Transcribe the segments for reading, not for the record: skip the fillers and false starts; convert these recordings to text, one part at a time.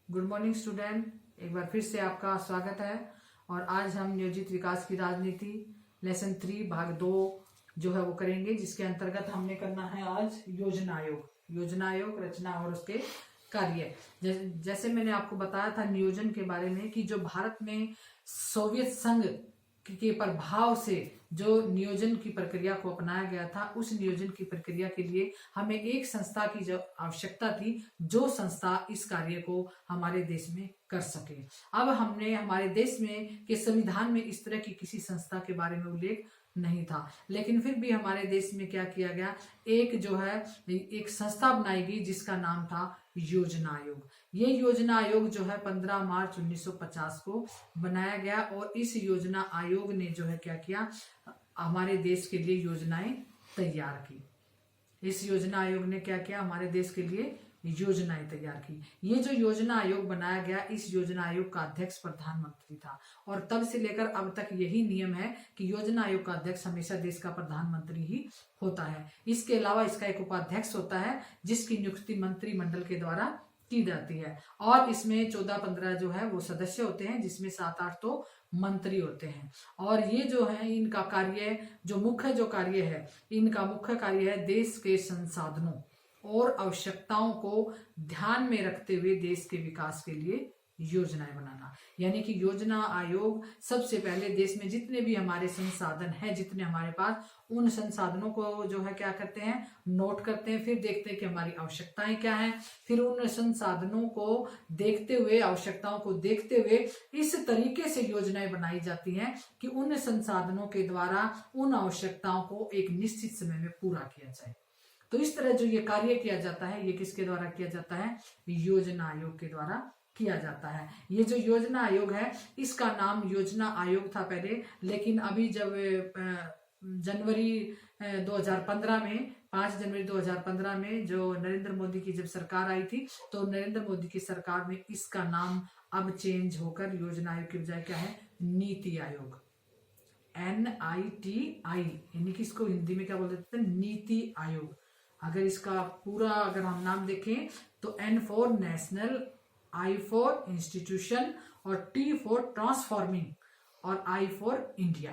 Good morning student, एक बार फिर से आपका स्वागत है। और आज हम नियोजित विकास की राजनीति लेसन 3 भाग 2 जो है वो करेंगे, जिसके अंतर्गत हमने करना है आज योजना आयोग रचना और उसके कार्य। जैसे मैंने आपको बताया था नियोजन के बारे में कि जो भारत में सोवियत संघ के प्रभाव से जो नियोजन की प्रक्रिया को अपनाया गया था, उस नियोजन की प्रक्रिया के लिए हमें एक संस्था की जो आवश्यकता थी, जो संस्था इस कार्य को हमारे देश में कर सके। अब हमने हमारे देश में के संविधान में इस तरह की किसी संस्था के बारे में उल्लेख नहीं था, लेकिन फिर भी हमारे देश में क्या किया गया, एक संस्था बनाई गई जिसका नाम था योजना आयोग। ये योजना आयोग जो है 15 मार्च 1950 को बनाया गया और इस योजना आयोग ने जो है क्या किया, हमारे देश के लिए योजनाएं तैयार की। इस योजना आयोग ने क्या किया, हमारे देश के लिए योजनाएं तैयार की। ये जो योजना आयोग बनाया गया, इस योजना आयोग का अध्यक्ष प्रधानमंत्री था और तब से लेकर अब तक यही नियम है कि योजना आयोग का अध्यक्ष हमेशा देश का प्रधानमंत्री ही होता है। इसके अलावा इसका एक उपाध्यक्ष होता है जिसकी नियुक्ति मंत्रिमंडल के द्वारा की जाती है और इसमें 14-15 जो है वो सदस्य होते हैं, जिसमें 7-8 तो मंत्री होते हैं। और ये जो है इनका कार्य, जो मुख्य कार्य है, इनका मुख्य कार्य है देश के संसाधनों और आवश्यकताओं को ध्यान में रखते हुए देश के विकास के लिए योजनाएं बनाना। यानी कि योजना आयोग सबसे पहले देश में जितने भी हमारे संसाधन हैं, जितने हमारे पास, उन संसाधनों को जो है क्या करते हैं, नोट करते हैं, फिर देखते हैं कि हमारी आवश्यकताएं क्या हैं, फिर उन संसाधनों को देखते हुए, आवश्यकताओं को देखते हुए इस तरीके से योजनाएं बनाई जाती हैं कि उन संसाधनों के द्वारा उन आवश्यकताओं को एक निश्चित समय में पूरा किया जाए। तो इस तरह जो ये कार्य किया जाता है, ये किसके द्वारा किया जाता है, योजना आयोग के द्वारा किया जाता है। ये जो योजना आयोग है, इसका नाम योजना आयोग था पहले, लेकिन अभी जब जनवरी 2015 में 5 जनवरी 2015 में जो नरेंद्र मोदी की जब सरकार आई थी, तो नरेंद्र मोदी की सरकार में इसका नाम अब चेंज होकर योजना आयोग की बजाय क्या है, नीति आयोग, NITI, यानी कि इसको हिंदी में क्या बोल देते हैं, नीति आयोग। अगर इसका पूरा अगर हम नाम देखें तो N for national, I for institution और T फॉर ट्रांसफॉर्मिंग और I फॉर इंडिया।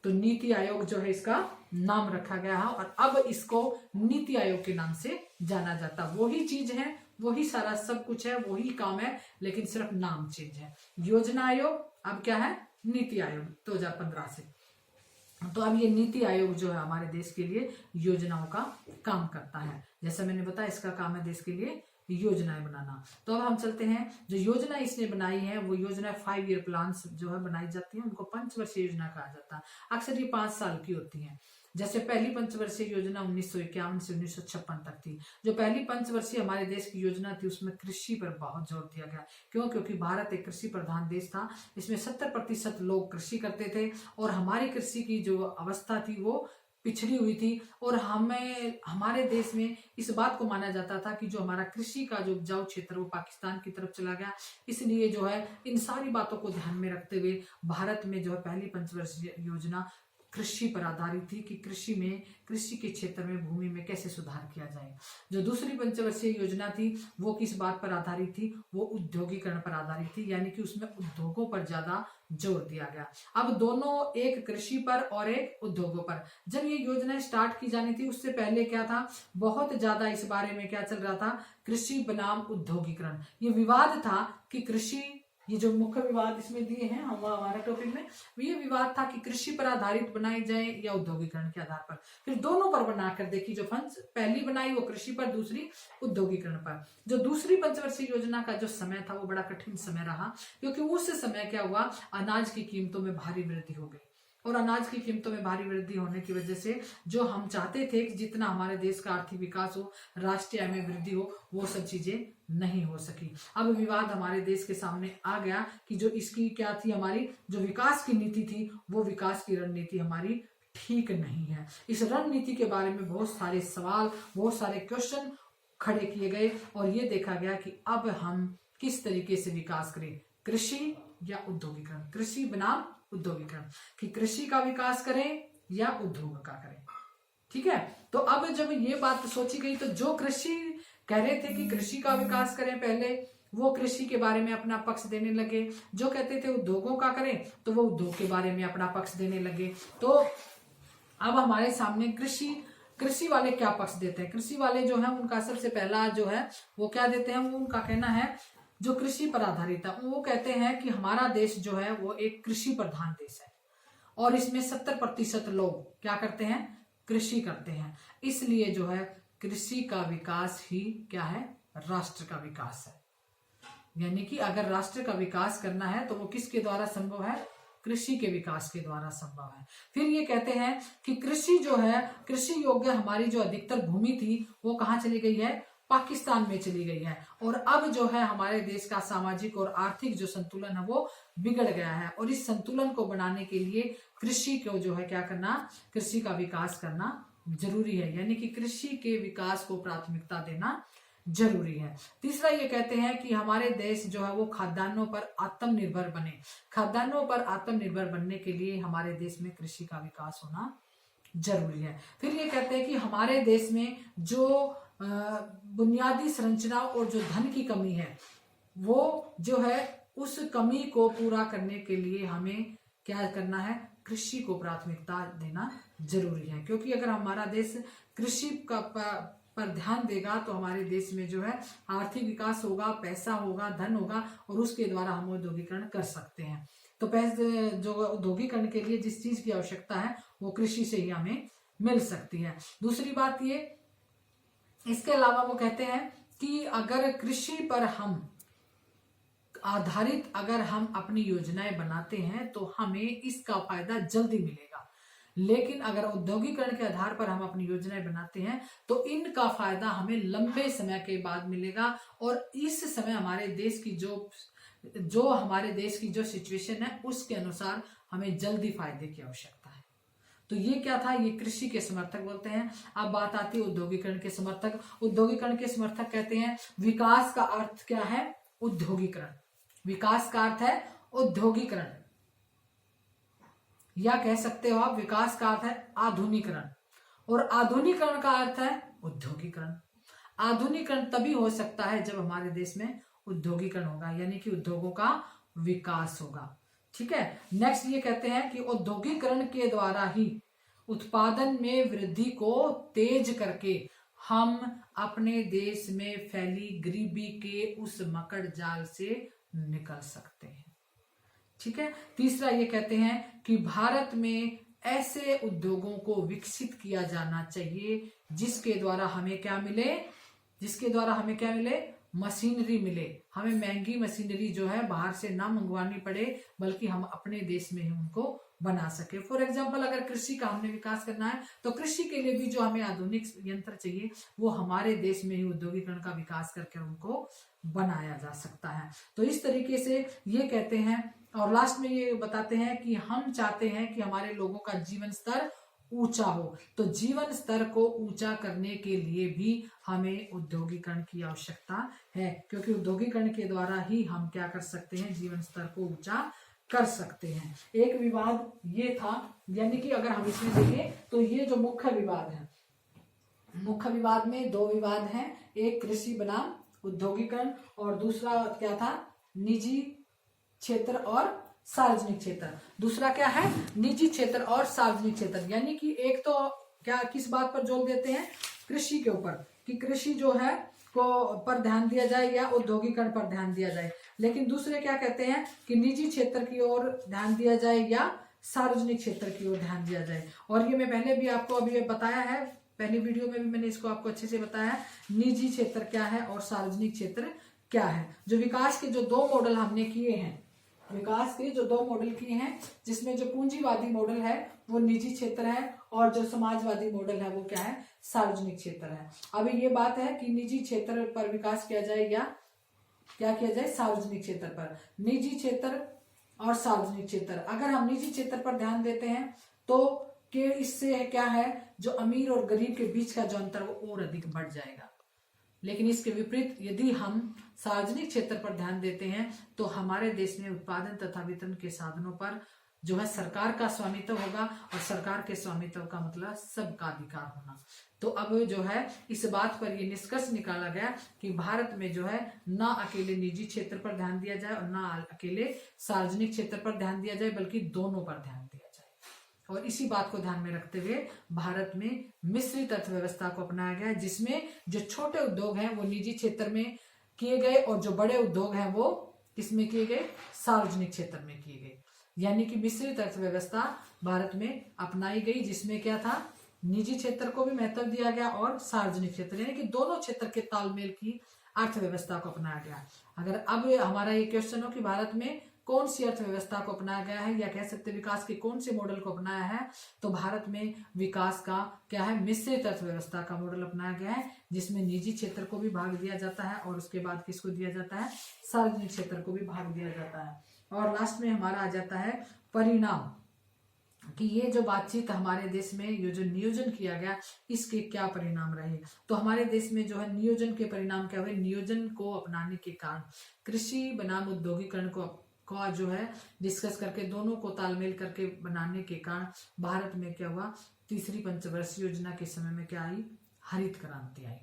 तो नीति आयोग जो है इसका नाम रखा गया है और अब इसको नीति आयोग के नाम से जाना जाता। वही चीज है, वही सारा सब कुछ है, वही काम है, लेकिन सिर्फ नाम चेंज है। योजना आयोग अब क्या है, नीति आयोग 2015 से। तो अब ये नीति आयोग जो है हमारे देश के लिए योजनाओं का काम करता है। जैसा मैंने बताया, इसका काम है देश के लिए योजनाएं बनाना। तो अब हम चलते हैं, जो योजना इसने बनाई है वो योजना 5 ईयर प्लान्स जो है बनाई जाती है, उनको पंचवर्षीय योजना कहा जाता है। अक्सर ये 5 साल की होती है। जैसे पहली पंचवर्षीय योजना 1951 से 1956 तक थी। जो पहली पंचवर्षीय हमारे देश की योजना थी, उसमें कृषि पर बहुत जोर दिया गया। क्यों? क्योंकि भारत एक कृषि प्रधान देश था। इसमें 70% लोग कृषि करते थे और हमारी कृषि की जो अवस्था थी वो पिछड़ी हुई थी। और हमारे देश में इस बात को माना जाता था कि जो हमारा कृषि का जो उपजाऊ क्षेत्र वो पाकिस्तान की तरफ चला गया। इसलिए जो है इन सारी बातों को ध्यान में रखते हुए भारत में जो है पहली पंचवर्षीय योजना कृषि पर आधारित थी कि कृषि के क्षेत्र में भूमि में कैसे सुधार किया जाए। जो दूसरी पंचवर्षीय योजना थी वो किस बात पर आधारित थी, वो औद्योगिकरण पर आधारित थी, यानी कि उसमें उद्योगों पर ज्यादा जोर दिया गया। अब दोनों, एक कृषि पर और एक उद्योगों पर। जब ये योजना स्टार्ट की जानी थी उससे पहले क्या था, बहुत ज्यादा इस बारे में क्या चल रहा था, कृषि बनाम उद्योगीकरण। ये विवाद था कि कृषि, ये जो मुख्य विवाद इसमें दिए हैं हम हमारे टॉपिक में, ये विवाद था कि कृषि पर आधारित बनाई जाए या औद्योगिकरण के आधार पर। फिर दोनों पर बनाकर देखी, जो पहली बनाई वो कृषि पर, दूसरी औद्योगिकरण पर। जो दूसरी पंचवर्षीय योजना का जो समय था वो बड़ा कठिन समय रहा, क्योंकि उस समय क्या हुआ, अनाज की कीमतों में भारी वृद्धि हो गई और अनाज की कीमतों में भारी वृद्धि होने की वजह से जो हम चाहते थे कि जितना हमारे देश का आर्थिक विकास हो, राष्ट्रीय आय में वृद्धि हो, वो सब चीजें नहीं हो सकी। अब विवाद हमारे देश के सामने आ गया कि जो इसकी क्या थी, हमारी जो विकास की नीति थी, वो विकास की रणनीति हमारी ठीक नहीं है। इस रणनीति के बारे में बहुत सारे सवाल, बहुत सारे क्वेश्चन खड़े किए गए और ये देखा गया कि अब हम किस तरीके से विकास करें, कृषि या उद्योगीकरण, कृषि बनाम उद्योगीकरण, कि कृषि का विकास करें या उद्योग का करें। ठीक है, तो अब जब ये बात सोची गई तो जो कृषि कह रहे थे कि कृषि का विकास करें पहले, वो कृषि के बारे में अपना पक्ष देने लगे। जो कहते थे उद्योगों का करें तो वो उद्योग के बारे में अपना पक्ष देने लगे। तो अब हमारे सामने कृषि वाले क्या पक्ष देते हैं। कृषि वाले जो है उनका सबसे पहला जो है वो क्या देते हैं, वो उनका कहना है जो कृषि पर आधारित है, वो कहते हैं कि हमारा देश जो है वो एक कृषि प्रधान देश है और इसमें 70% लोग क्या करते हैं, कृषि करते हैं। इसलिए जो है कृषि का विकास ही क्या है, राष्ट्र का विकास है। यानी कि अगर राष्ट्र का विकास करना है तो वो किसके द्वारा संभव है, कृषि के विकास के द्वारा संभव है। फिर ये कहते हैं कि कृषि जो है, कृषि योग्य हमारी जो अधिकतर भूमि थी वो कहाँ चली गई है, पाकिस्तान में चली गई है। और अब जो है हमारे देश का सामाजिक और आर्थिक जो संतुलन है वो बिगड़ गया है और इस संतुलन को बनाने के लिए कृषि को जो है क्या करना, कृषि का विकास करना जरूरी है। यानी कि कृषि के विकास को प्राथमिकता देना जरूरी है। तीसरा ये कहते हैं कि हमारे देश जो है वो खाद्यान्नों पर आत्मनिर्भर बने। खाद्यान्नों पर आत्मनिर्भर बनने के लिए हमारे देश में कृषि का विकास होना जरूरी है। फिर ये कहते हैं कि हमारे देश में जो बुनियादी संरचना और जो धन की कमी है वो जो है उस कमी को पूरा करने के लिए हमें क्या करना है, कृषि को प्राथमिकता देना जरूरी है। क्योंकि अगर हमारा देश कृषि का पर ध्यान देगा तो हमारे देश में जो है आर्थिक विकास होगा, पैसा होगा, धन होगा और उसके द्वारा हम औद्योगिकरण कर सकते हैं। तो पैसे जो औद्योगिकरण के लिए जिस चीज की आवश्यकता है वो कृषि से ही हमें मिल सकती है। दूसरी बात ये, इसके अलावा वो कहते हैं कि अगर कृषि पर हम आधारित अगर हम अपनी योजनाएं बनाते हैं तो हमें इसका फायदा जल्दी मिलेगा, लेकिन अगर औद्योगिकरण के आधार पर हम अपनी योजनाएं बनाते हैं तो इनका फायदा हमें लंबे समय के बाद मिलेगा और इस समय हमारे देश की जो हमारे देश की जो सिचुएशन है उसके अनुसार हमें जल्दी फायदे की आवश्यकता है। तो ये क्या था, ये कृषि के समर्थक बोलते हैं। अब बात आती है औद्योगिकरण के समर्थक। औद्योगिकरण के समर्थक कहते हैं विकास का अर्थ क्या है, औद्योगिकरण। विकास का अर्थ है औद्योगिकरण, या कह सकते हो आप विकास का अर्थ है आधुनिकरण और आधुनिकरण का अर्थ है औद्योगिकरण। आधुनिकरण तभी हो सकता है जब हमारे देश में औद्योगिकरण होगा, यानी कि उद्योगों का विकास होगा। ठीक है। नेक्स्ट ये कहते हैं कि औद्योगिकरण के द्वारा ही उत्पादन में वृद्धि को तेज करके हम अपने देश में फैली गरीबी के उस मकड़ जाल से निकल सकते हैं। ठीक है। तीसरा ये कहते हैं कि भारत में ऐसे उद्योगों को विकसित किया जाना चाहिए जिसके द्वारा हमें क्या मिले, जिसके द्वारा हमें क्या मिले, मशीनरी मिले। हमें महंगी मशीनरी जो है बाहर से ना मंगवानी पड़े बल्कि हम अपने देश में ही उनको बना सके। फॉर एग्जाम्पल अगर कृषि का हमने विकास करना है तो कृषि के लिए भी जो हमें आधुनिक यंत्र चाहिए वो हमारे देश में ही औद्योगिकरण का विकास करके उनको बनाया जा सकता है। तो इस तरीके से ये कहते हैं और लास्ट में ये बताते हैं कि हम चाहते हैं कि हमारे लोगों का जीवन स्तर ऊंचा हो। तो जीवन स्तर को ऊंचा करने के लिए भी हमें औद्योगिकरण की आवश्यकता है, क्योंकि औद्योगिकरण के द्वारा ही हम क्या कर सकते हैं, जीवन स्तर को ऊंचा कर सकते हैं। एक विवाद ये था, यानी कि अगर हम इसमें देखें तो ये जो मुख्य विवाद है, मुख्य विवाद में दो विवाद हैं, एक कृषि बनाम औद्योगिकरण और दूसरा क्या था, निजी क्षेत्र और सार्वजनिक क्षेत्र। दूसरा क्या है, निजी क्षेत्र और सार्वजनिक क्षेत्र। यानी कि एक तो क्या किस बात पर जोर देते हैं, कृषि के ऊपर, कि कृषि जो है को पर ध्यान दिया जाए या औद्योगिकरण पर ध्यान दिया जाए। लेकिन दूसरे क्या कहते हैं कि निजी क्षेत्र की ओर ध्यान दिया जाए या सार्वजनिक क्षेत्र की ओर ध्यान दिया जाए। और ये मैं पहले भी आपको अभी बताया है, पहली वीडियो में भी मैंने इसको आपको अच्छे से बताया है, निजी क्षेत्र क्या है और सार्वजनिक क्षेत्र क्या है। जो विकास के जो दो मॉडल हमने किए हैं, विकास के जो दो मॉडल किए हैं, जिसमें जो पूंजीवादी मॉडल है वो निजी क्षेत्र है और जो समाजवादी मॉडल है वो क्या है, सार्वजनिक क्षेत्र है। अभी ये बात है कि निजी क्षेत्र पर विकास किया जाए या क्या किया जाए, सार्वजनिक क्षेत्र पर। निजी क्षेत्र और सार्वजनिक क्षेत्र, अगर हम निजी क्षेत्र पर ध्यान देते हैं तो कि इससे क्या है, जो अमीर और गरीब के बीच का जो अंतर वो और अधिक बढ़ जाएगा। लेकिन इसके विपरीत यदि हम सार्वजनिक क्षेत्र पर ध्यान देते हैं तो हमारे देश में उत्पादन तथा वितरण के साधनों पर जो है सरकार का स्वामित्व होगा, और सरकार के स्वामित्व का मतलब सबका अधिकार होना। तो अब जो है इस बात पर ये निष्कर्ष निकाला गया कि भारत में जो है ना अकेले निजी क्षेत्र पर ध्यान दिया जाए और ना अकेले सार्वजनिक क्षेत्र पर ध्यान दिया जाए, बल्कि दोनों पर ध्यान दिया जाए। और इसी बात को ध्यान में रखते हुए भारत में मिश्रित अर्थव्यवस्था को अपनाया गया, जिसमें जो छोटे उद्योग हैं वो निजी क्षेत्र में किए गए और जो बड़े उद्योग हैं वो किसमें किए गए, सार्वजनिक क्षेत्र में किए गए। यानी कि मिश्रित अर्थव्यवस्था भारत में अपनाई गई, जिसमें क्या था, निजी क्षेत्र को भी महत्व दिया गया और सार्वजनिक क्षेत्र, यानी कि दोनों क्षेत्र के तालमेल की अर्थव्यवस्था को अपनाया गया। अगर अब हमारा ये क्वेश्चन हो कि भारत में कौन सी अर्थव्यवस्था को अपनाया गया है, या कह सकते विकास के कौन से मॉडल को अपनाया है, तो भारत में विकास का क्या है, मिश्रित अर्थव्यवस्था का मॉडल अपनाया गया है, जिसमें निजी क्षेत्र को भी भाग दिया जाता है और उसके बाद किसको दिया जाता है, सार्वजनिक क्षेत्र को भी भाग दिया जाता है। और लास्ट में हमारा आ जाता है परिणाम, कि ये जो बातचीत हमारे देश में ये जो नियोजन किया गया इसके क्या परिणाम रहे। तो हमारे देश में जो है नियोजन के परिणाम क्या हुए, नियोजन को अपनाने के कारण कृषि बनाम औद्योगिकरण को जो है डिस्कस करके दोनों को तालमेल करके बनाने के कारण भारत में क्या हुआ, तीसरी पंचवर्षीय योजना के समय में क्या आई, हरित क्रांति आई।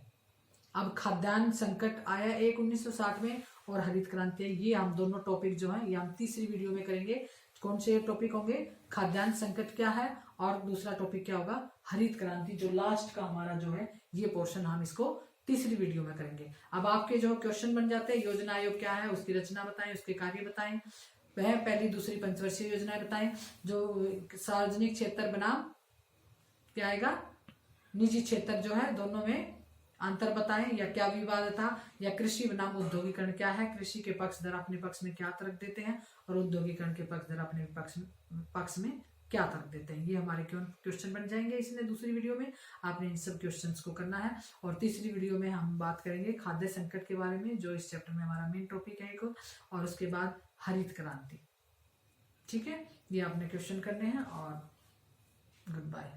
अब खाद्यान्न संकट आया एक 1960 में और हरित क्रांति आई। ये हम दोनों टॉपिक जो है ये हम तीसरी वीडियो में करेंगे। कौन से टॉपिक होंगे, खाद्यान्न संकट क्या है और दूसरा टॉपिक क्या होगा, हरित क्रांति, जो लास्ट का हमारा जो है ये पोर्शन हम इसको तीसरी वीडियो में करेंगे। अब आपके जो क्वेश्चन बन जाते हैं, योजना आयोग क्या है, उसकी रचना बताएं, उसके कार्य बताएं, वह पहली दूसरी पंचवर्षीय योजनाएं बताएं, जो सार्वजनिक क्षेत्र बनाम क्या आएगा, निजी क्षेत्र जो है, दोनों में अंतर बताएं, या क्या विवाद था, या कृषि बनाम औद्योगिकरण क्या है, कृषि के पक्षधर अपने पक्ष में क्या तर्क देते हैं और औद्योगिकरण के पक्षधर अपने पक्ष में क्या तर्क देते हैं। ये हमारे क्वेश्चन बन जाएंगे इसलिए दूसरी वीडियो में आपने इन सब क्वेश्चंस को करना है। और तीसरी वीडियो में हम बात करेंगे खाद्य संकट के बारे में, जो इस चैप्टर में हमारा मेन टॉपिक है एक, और उसके बाद हरित क्रांति। ठीक है, ये आपने क्वेश्चन करने हैं और गुड बाय।